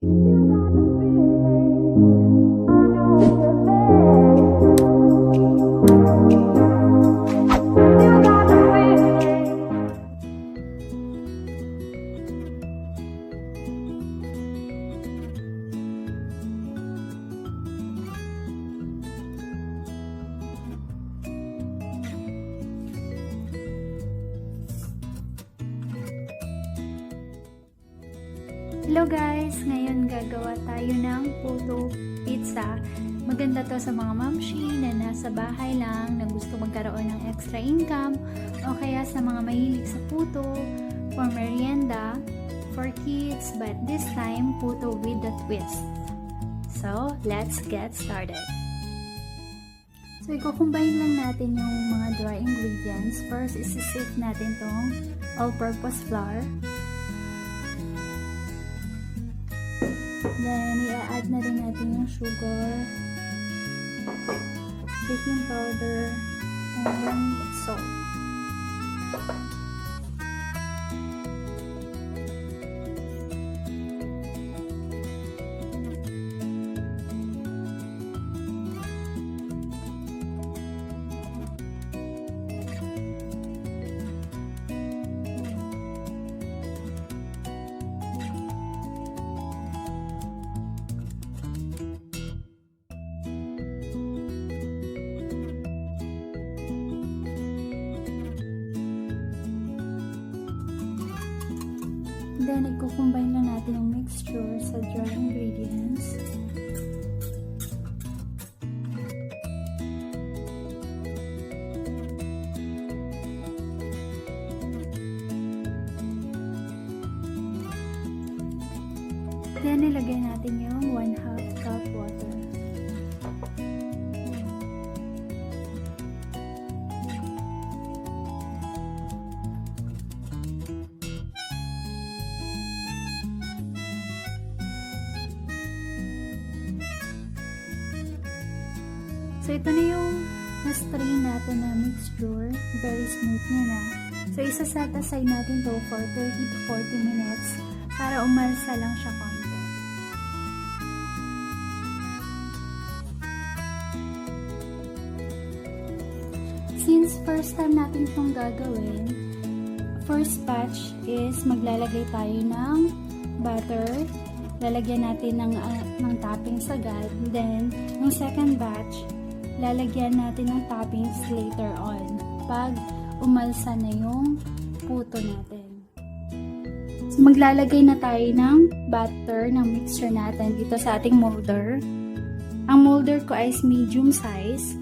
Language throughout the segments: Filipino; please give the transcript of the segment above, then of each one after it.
Hello guys! Ngayon gagawa tayo ng PUTO pizza. Maganda to sa mga mamshi na nasa bahay lang, na gusto magkaroon ng extra income, o kaya sa mga mahilig sa puto, for merienda, for kids, but this time, puto with a twist. So, let's get started. So, i-combine lang natin yung mga dry ingredients. First, isi-sift natin tong all-purpose flour. Then, i-add na rin natin yung sugar, baking powder, and salt. Then, i-combine lang natin yung mixture sa dry ingredients. Then, ilagay natin yung 1/2 cup water. So, ito na yung na-strain natin na mixture. Very smooth niya na. So, isa-set aside natin to for 30 to 40 minutes para umalsa lang siya konti. Since first time natin itong gagawin, first batch is maglalagay tayo ng butter. Lalagyan natin ng toppings agad. Then, yung second batch, lalagyan natin ng toppings later on pag umalsa na yung puto natin. So, maglalagay na tayo ng butter ng mixture natin dito sa ating molder. Ang molder ko ay medium size.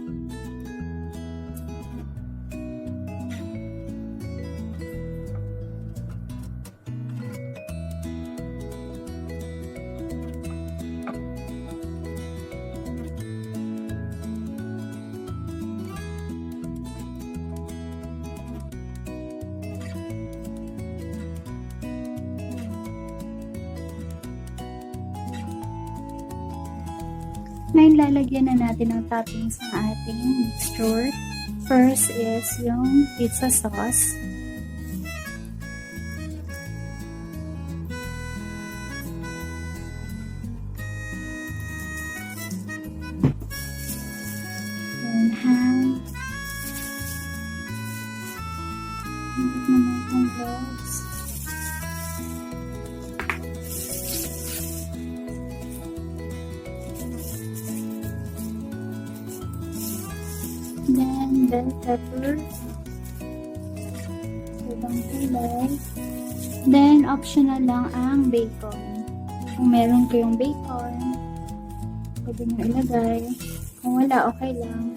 Ngayon, lalagyan na natin ng toppings ng ating mixture. First is yung pizza sauce. Then ham. Higit naman itong gloves. Then, bell pepper. Ibang kulay. Then, optional lang ang bacon. Kung meron kayong bacon, pwede nyo ilagay. Kung wala, okay lang.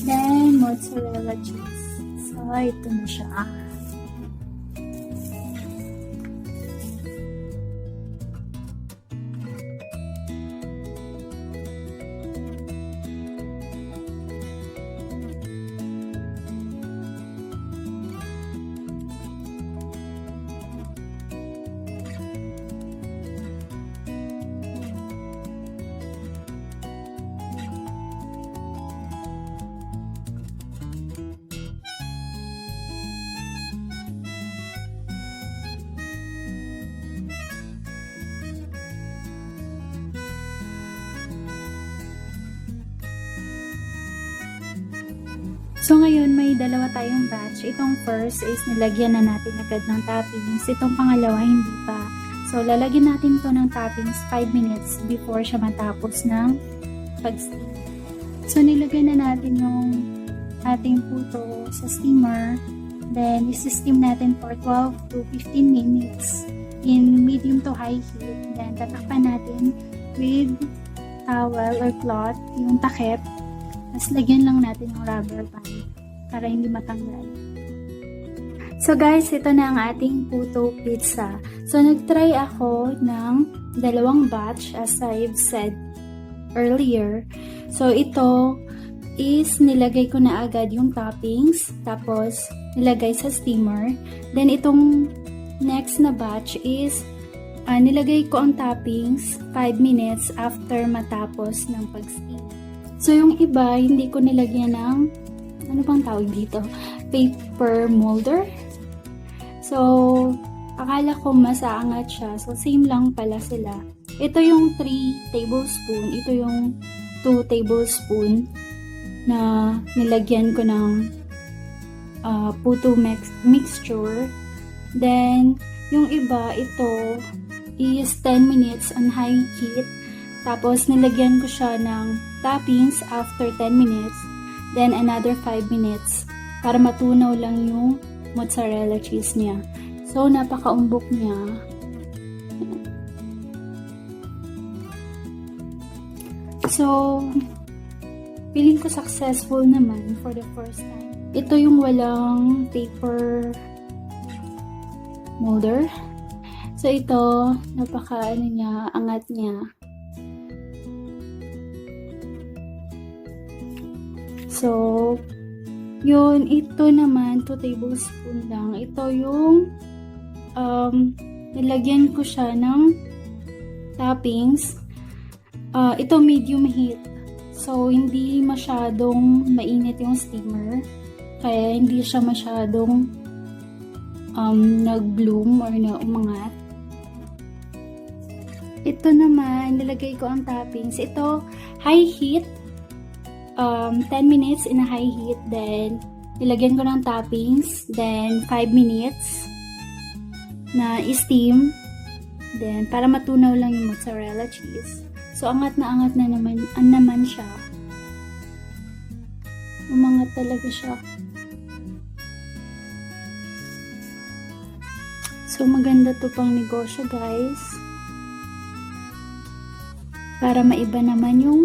Then, mozzarella cheese. So, ito na siya. So, ngayon, may dalawa tayong batch. Itong first is nilagyan na natin agad ng toppings. Itong pangalawa, hindi pa. So, lalagyan natin to ng toppings 5 minutes before siya matapos ng pag-steam. So, nilagyan na natin yung ating puto sa steamer. Then, isi-steam natin for 12 to 15 minutes in medium to high heat. Then, tatakpan natin with towel or cloth, yung takip. Tapos, lagyan lang natin yung rubber band para hindi matanggal. So, guys, ito na ang ating puto pizza. So, nag-try ako ng dalawang batch as I've said earlier. So, ito is nilagay ko na agad yung toppings. Tapos, nilagay sa steamer. Then, itong next na batch is nilagay ko ang toppings 5 minutes after matapos ng pag-steam. So, yung iba, hindi ko nilagyan ng, ano bang tawag dito? Paper molder. So, akala ko masaangat siya. So, same lang pala sila. Ito yung 3 tablespoon. Ito yung 2 tablespoon na nilagyan ko ng PUTO Mixture. Then, yung iba, ito is 10 minutes on high heat. Tapos, nilagyan ko siya ng toppings after 10 minutes. Then, another 5 minutes para matunaw lang yung mozzarella cheese niya. So, napakaumbok niya. So, feeling ko successful naman for the first time. Ito yung walang paper molder. So, ito, angat niya. So, yun, ito naman, 2 tablespoon lang. Ito yung, nilagyan ko siya ng toppings. Ito medium heat. So, hindi masyadong mainit yung steamer. Kaya, hindi siya masyadong nag-bloom or umangat. Ito naman, nilagay ko ang toppings. Ito, high heat. 10 minutes in a high heat, then nilagyan ko ng toppings, then 5 minutes na steam, then para matunaw lang yung mozzarella cheese. So, angat na naman siya. Umangat talaga siya. So, maganda to pang negosyo, guys. Para maiba naman yung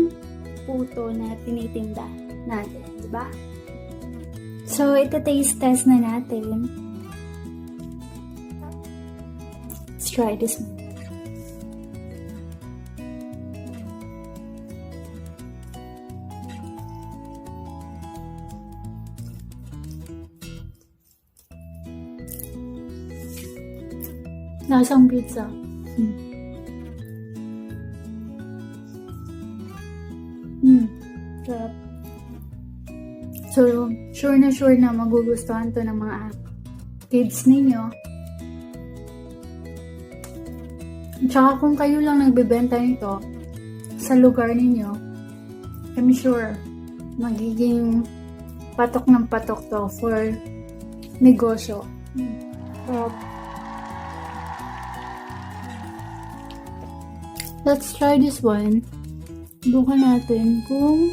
puto na tinitinda natin, diba? So, ito taste test na natin. Let's try this one. Lasang pizza. Sarap. So, sure na magugustuhan to ng mga kids ninyo. Tsaka kung kayo lang nagbebenta nito sa lugar ninyo, I'm sure magiging patok ng patok to for negosyo. Let's try this one. Bukan natin kung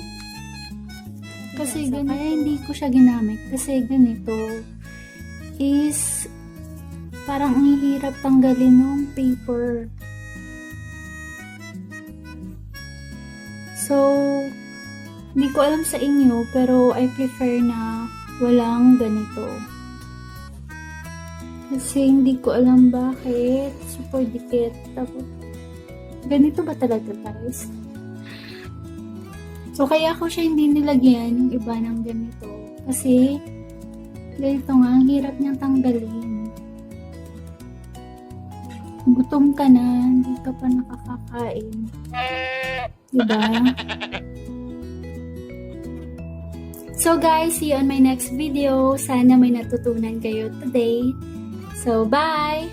kasi ganito, hindi ko siya ginamit kasi ganito is parang ang hirap tanggalin ng paper. So, hindi ko alam sa inyo pero I prefer na walang ganito. Kasi hindi ko alam bakit super dikit. Tapos, ganito ba talaga, guys? So, kaya ako siya hindi nilagyan yung iba ng ganito. Kasi, ganito nga, ang hirap niyang tanggalin. Gutom ka na, hindi ka pa nakakakain. Diba? So, guys, see you on my next video. Sana may natutunan kayo today. So, bye!